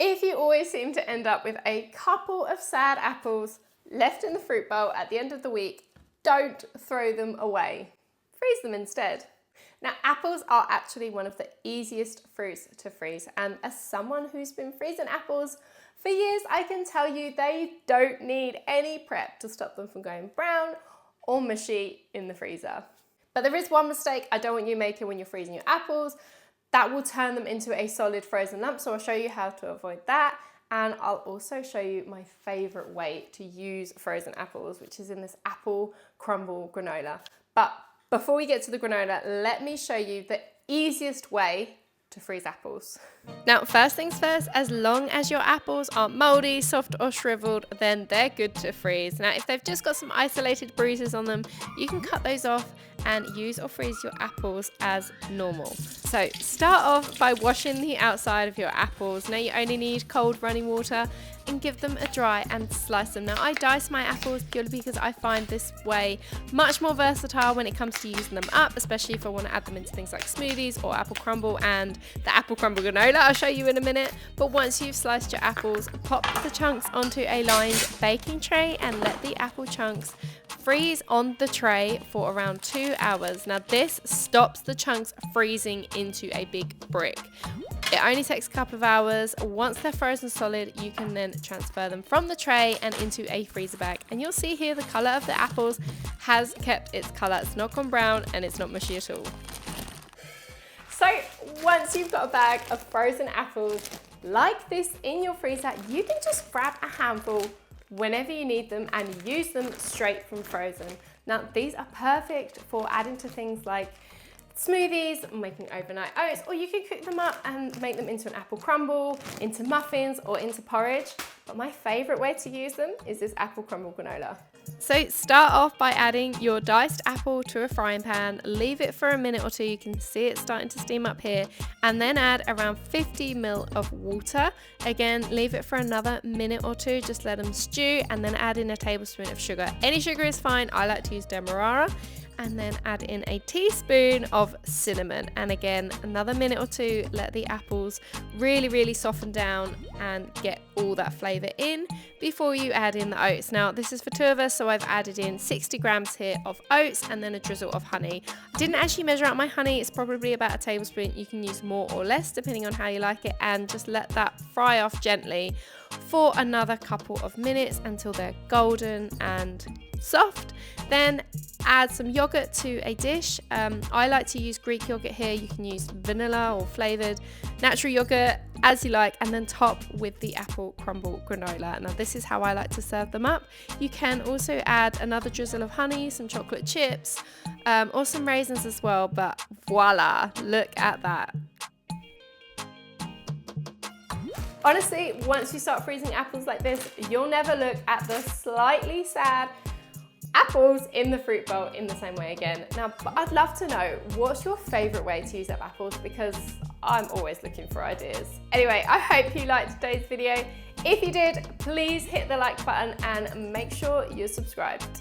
If you always seem to end up with a couple of sad apples left in the fruit bowl at the end of the week, don't throw them away. Freeze them instead. Now, apples are actually one of the easiest fruits to freeze, and as someone who's been freezing apples for years, I can tell you they don't need any prep to stop them from going brown or mushy in the freezer. But there is one mistake I don't want you making when you're freezing your apples. That will turn them into a solid frozen lump, so I'll show you how to avoid that. And I'll also show you my favorite way to use frozen apples, which is in this apple crumble granola. But before we get to the granola, let me show you the easiest way to freeze apples. Now, first things first, as long as your apples aren't moldy, soft or shriveled, then they're good to freeze. Now, if they've just got some isolated bruises on them, you can cut those off and use or freeze your apples as normal. So start off by washing the outside of your apples. Now you only need cold running water and give them a dry and slice them. Now I dice my apples purely because I find this way much more versatile when it comes to using them up, especially if I want to add them into things like smoothies or apple crumble and the apple crumble granola I'll show you in a minute. But once you've sliced your apples, pop the chunks onto a lined baking tray and let the apple chunks freeze on the tray for around 2 hours. Now this stops the chunks freezing into a big brick. It only takes a couple of hours. Once they're frozen solid, you can then transfer them from the tray and into a freezer bag. And you'll see here the colour of the apples has kept its colour. It's not gone brown and it's not mushy at all. So once you've got a bag of frozen apples like this in your freezer, you can just grab a handful whenever you need them and use them straight from frozen. Now these are perfect for adding to things like smoothies, making overnight oats, or you can cook them up and make them into an apple crumble, into muffins or into porridge. But my favorite way to use them is this apple crumble granola. So start off by adding your diced apple to a frying pan, leave it for a minute or two, you can see it starting to steam up here, and then add around 50 ml of water. Again, leave it for another minute or two, just let them stew, and then add in a tablespoon of sugar. Any sugar is fine, I like to use demerara. And then add in a teaspoon of cinnamon, and again another minute or two, let the apples really soften down and get all that flavour in before you add in the oats. Now this is for 2 of us, so I've added in 60 grams here of oats and then a drizzle of honey. I didn't actually measure out my honey, it's probably about a tablespoon. You can use more or less depending on how you like it, and just let that fry off gently for another couple of minutes until they're golden and soft. Then add some yogurt to a dish. I like to use Greek yogurt here. You can use vanilla or flavoured natural yogurt as you like, and then top with the apple crumble granola. Now this is how I like to serve them up. You can also add another drizzle of honey, some chocolate chips, or some raisins as well, but voila, look at that. Honestly, once you start freezing apples like this, you'll never look at the slightly sad apples in the fruit bowl in the same way again. Now, I'd love to know, what's your favorite way to use up apples? Because I'm always looking for ideas. Anyway, I hope you liked today's video. If you did, please hit the like button and make sure you're subscribed.